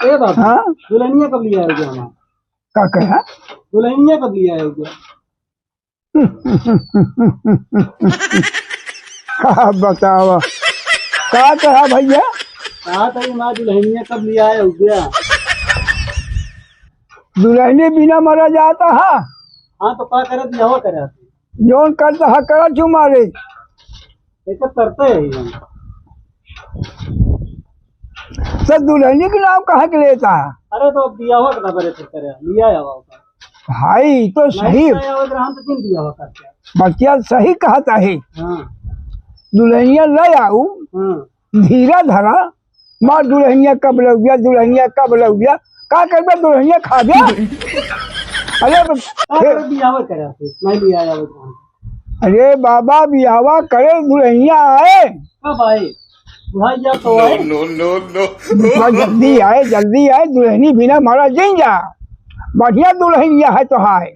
ए बाबू हाँ दुल्हनिया कब लिया है हमारा का कहा दुल्हनिया कब लिया है बताओ का कहा भैया कहा था माँ दुल्हनिया कब लिया है गया दुल्हनी बिना मरा जाता है। हाँ तो क्या करे बियाह करे जोन करता है करा चू मारे ऐसा करते है तो दुल्हनी के नाम कहाँ के लेता है। अरे तो बियाह का करे तो करे लिया है भाई तो सही बच्चा सही कहता है। हाँ दुल्हनिया ले आऊ धीरा धरा माँ दुल्हनिया कब लग गया दुल्हनिया कब लग गया का कर दुल्हनिया खा गया। अरे अरे बाबा बियावा करे दुल्हनिया आए कब आए तो आए जल्दी आए दुल्हनी बिना मारा जिन जा बढ़िया दुल्हनिया है तो हाय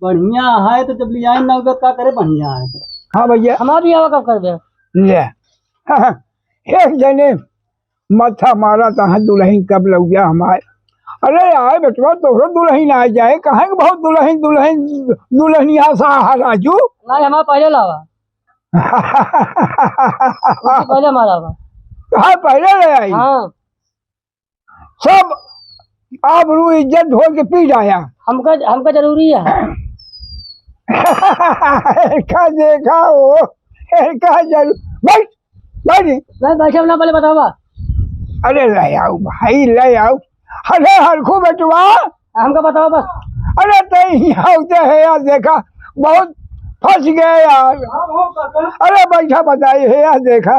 बढ़िया है तो जब लिया नवगत का करे बढ़िया है। हाँ भैया हमारा बियाह कब कर दे ले एक जने मथा मारा था दुल्हन कब लग गया हमारे। अरे आए बेटवा तोहरो दुल्हन आ जाए कहे बहुत दुल्हन दुल्हन दुल्हनिया सा राजू नहीं हमारा पहले लावा पहले हमारा हाँ पहले ले आई। हाँ सब आबरू इज्जत धो के पी जाया हमका जरूरी है का देखा हो का जरूर बैठ बैठ नहीं बैठे ना पहले बतावा। अरे ले आओ भाई ले आओ अरे हरखू बेटवा हमका बताओ बस। अरे तो होते है यार देखा बहुत फंस गए यार। अरे बैठा बताइए है यार देखा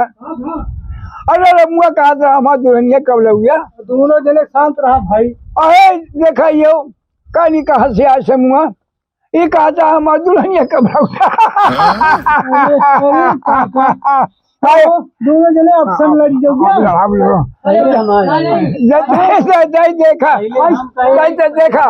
अरे रमुआ कहा था हमारा दुल्हनिया कब लग गया दोनों जने शांत रहा भाई। अरे देखा ये काली कहा से आज से मुआ ये कहा था हमारा दुल्हनिया कब लग गया। दोनों जने अब सब लड़ी देखा देखा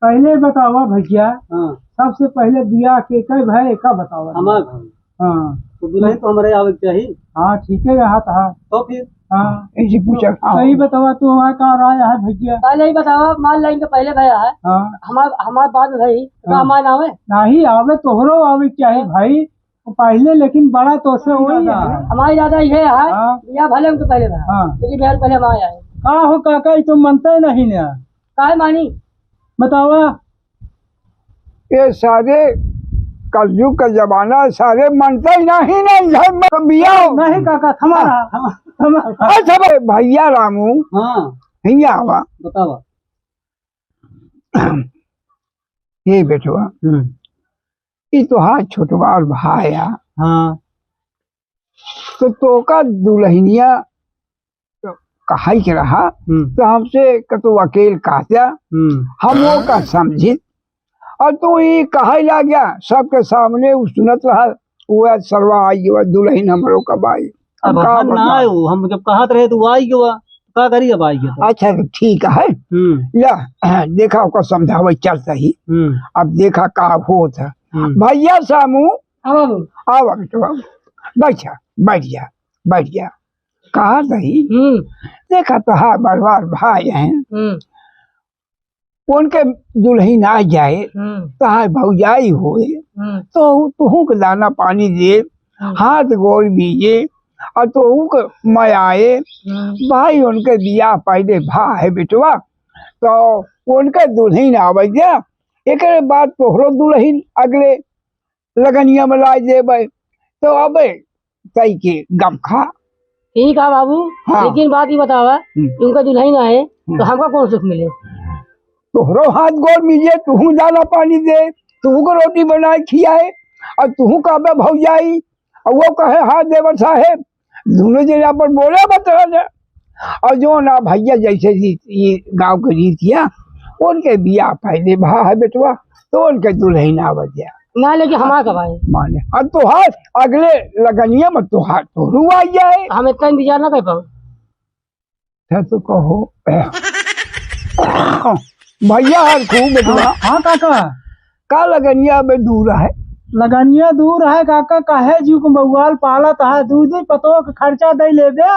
पहले बतावा भैया। सबसे पहले बियाह के कई भाई का बतावा हमारा। हाँ तो दुल्हन तो हमारे आवे चाहिए। हाँ ठीक है यहाँ था तो फिर हाँ ऐसे पूछा सही बतावा तो वहाँ का आया है भैया पहले ही बतावा मान लाइन के पहले भैया है। हाँ हमारे बाद भाई तो हमारे नाम है नहीं आवे तोहरो आवे चाहिए भाई पहले लेकिन बड़ा तो से वही है हमारी ज्यादा ये है या भले उनके पहले लेकिन बिहार पहले हमारे आए का हो काका तुम मनते नहीं ना काहे मानी बतावा। ये सारे कलयुग का जमाना सारे मनते नहीं बिया नहीं काका हमारा अच्छा भैया रामू हाँ हिंगा आवा बतावा। ये बेटवा ये तो हाँ छोटवा और भाया हाँ तो का दुल्हनिया कहा के रहा तो हमसे कतो अकेल कहता हम वो का समझी और तो ये कहा ला गया सबके सामने सुनत रहा वो सरवा आई दुल्हन हमरो कब आई अब हम जब कहा रहे तो आई गया का करी अब आई गया। अच्छा तो ठीक है या देखा उसका समझावे चल सही अब देखा का होता भैया सामू आवा बेटवा बैठा बैठ जा कहा सही देखा तो हाँ बरबार भाई हैं उनके दुल्हन आ जाए तो हाँ भौजाई हो तो तुहू के दाना पानी दे हाथ गोड़ बीजे और तो मैं आए भाई उनके दिया पहले भाई बेटवा तो उनके दुल्हन आवे जा एक बाद तोहरो दुल्हन अगले लगनिया में ला देवे तो अब तई के गम खा ठीक है बाबू। हाँ। लेकिन बात ही बतावा उनका दुल्हन आए तो हमका कौन सुख मिले तोहरो हाथ गोड़ मिले तुहू दाना पानी दे तुहू को रोटी बनाए खियाए और तुहू कहबे भौजाई और वो कहे हाँ देवर साहेब दोनों जगह पर बोले बता और जो ना भैया जैसे ये गांव की रीतियाँ उनके बिया पहले भा है बेटवा तो उनके दुल्हन आवत जा ना लेकिन हमारा कब आए माने अब तो हाथ अगले लगनिया में तो हाथ तो आ जाए हम इतना इंतजार ना कर पाओ तो कहो भैया हर खूब बेटवा। हाँ काका का लगनिया में दूर है लगनिया दूर है काका, कहे जीव को बउआल पालत है, दूध ही पतो के खर्चा दे ले दे।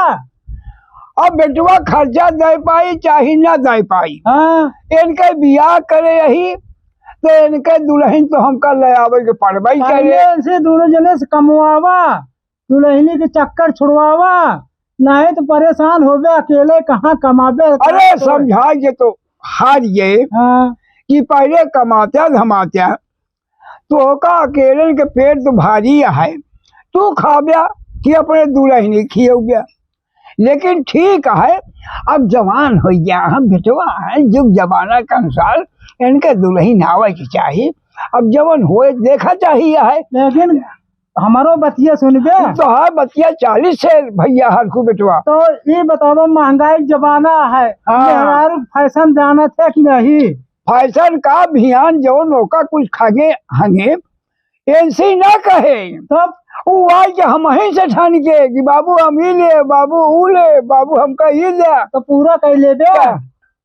अब बेटवा खर्चा दे पाई चाहे ना दे पाई, हाँ इनके बियाह करे यही तो इनके दुल्हन तो हमका ले आवे के पड़बई करे। से दोनों जने से कमवावा, दुल्हनी के चक्कर छुड़वावा, नहीं तो परेशान हो गए, अकेले कहाँ कमाबे। अरे समझा के तो हार ये हाँ कि पहले कमाते धमाते तो का अकेले के पेट तो भारी है, तू खा गया कि अपने दुल्हनी खियो गया। लेकिन ठीक है अब जवान हो गया, हम बेटवा है युग जमाना के अनुसार इनके दुल्हन आवे की चाहिए, अब जवान होए देखा चाहिए है। लेकिन हमारो बतिया सुन गया तो है बतिया 40 से भैया हर को बेटवा। तो ये बताओ महंगाई जमाना है, हाँ। फैशन जाना था कि नहीं? फैशन का अभियान जो नौका कुछ खागे हंगे ऐसे ना कहे, तब वो आज के हम ही से ठान के कि बाबू हम ही ले, बाबू वो ले, बाबू हमका ये ले, तो पूरा कर ले दे।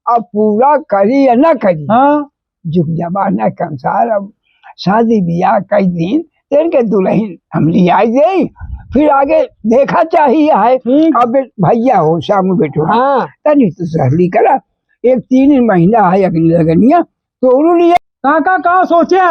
अब पूरा करी या ना करी, हाँ। जुग जमाना के अनुसार अब शादी ब्याह कई दिन इनके दुल्हन हम लिया गई, फिर आगे देखा चाहिए है। अब भैया हो शाम बैठो, हाँ। तनी तो सहली करा, एक 3 महीना है अगली लगनिया तो लिया। काका कहाँ सोचा?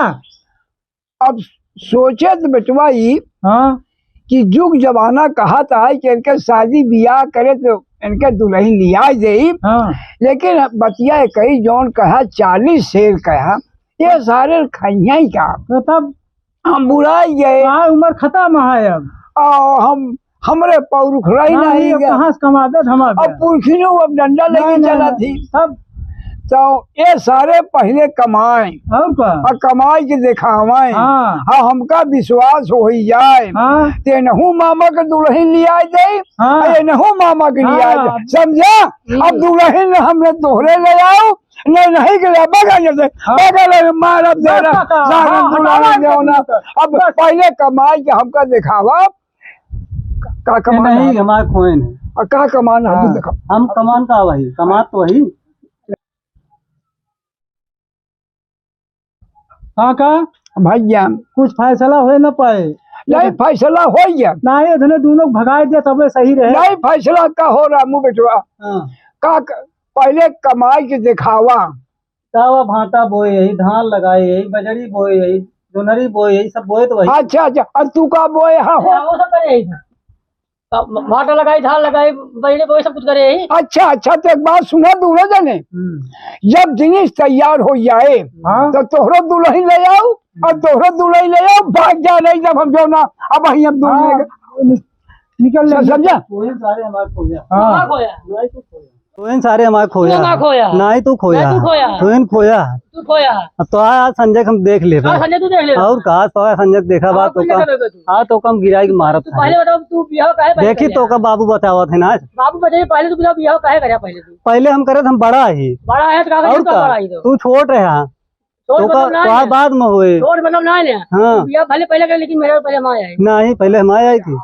अब सोचे तो बेटवा ही, हाँ। कि जुग जमाना कहा था कि इनके शादी ब्याह करे तो इनके दुल्हन लिया दे, हाँ। लेकिन बतिया कई जौन कहा 40 शेर कहा, ये सारे खैया ही का, तो तब हम बुरा गए, उम्र खत्म है अब हम हमरे पौरुख नहीं कहाँ से कमाते हम, अब पुरखी अब डंडा लेके चला थी तब। तो ये सारे पहले कमाए और कमाई के दिखावाए, हाँ। हमका विश्वास हो ही जाए, हाँ। ते नहू मामा के दुल्हन लिया जाए, हाँ। नहू मामा के लिया जाए, समझा? अब दुल्हन हमने दोहरे ले आओ नहीं के बगल मार अब अब पहले कमाई के हमका दिखावा का कमाना नहीं, हमारे खोए और का कमाना, हाँ। हम कमान का वही कमा तो वही का भैया कुछ फैसला हो न पाए। नहीं फैसला हो गया नहीं, इधर दोनों भगाए दिया तब सही रहे। नहीं फैसला का हो रहा मुँह बेटवा, हाँ। का पहले कमाई के दिखावा, चावा भाटा बोए यही, धान लगाए यही, बजड़ी बोए यही, जोनरी बोए यही, सब बोए तो वही। अच्छा अच्छा, और तू का बोए? हाँ वो सब करे यही, भाटा लगाई, धान लगाई, बजड़ी बोए, सब कुछ करे यही। अच्छा अच्छा, तो एक बात सुना दूल्हा जने, जब जिनिस तैयार हो जाए, हाँ। तो तोहरो दुल्हन ले आओ और तोहरो दुल्हन ले आओ, भाग जा नहीं जब हम जो ना अब वही अब निकल समझा। सारे हमारे खो गया, सारे हमारे खोया नहीं, तू खोया खोया तो आज संजय हम देख ले और कहा तो संजय देखा बात तो तो कम गिराई मारत देखी तो का बाबू बतावा थे ना, बाबू बताइए पहले तो बियाह काहे करे? पहले हम करे हम बड़ा ही तू छोट रहा तो बाद में हुए, हाँ। पहले करे लेकिन मेरे पहले नहीं, पहले हम आई थी।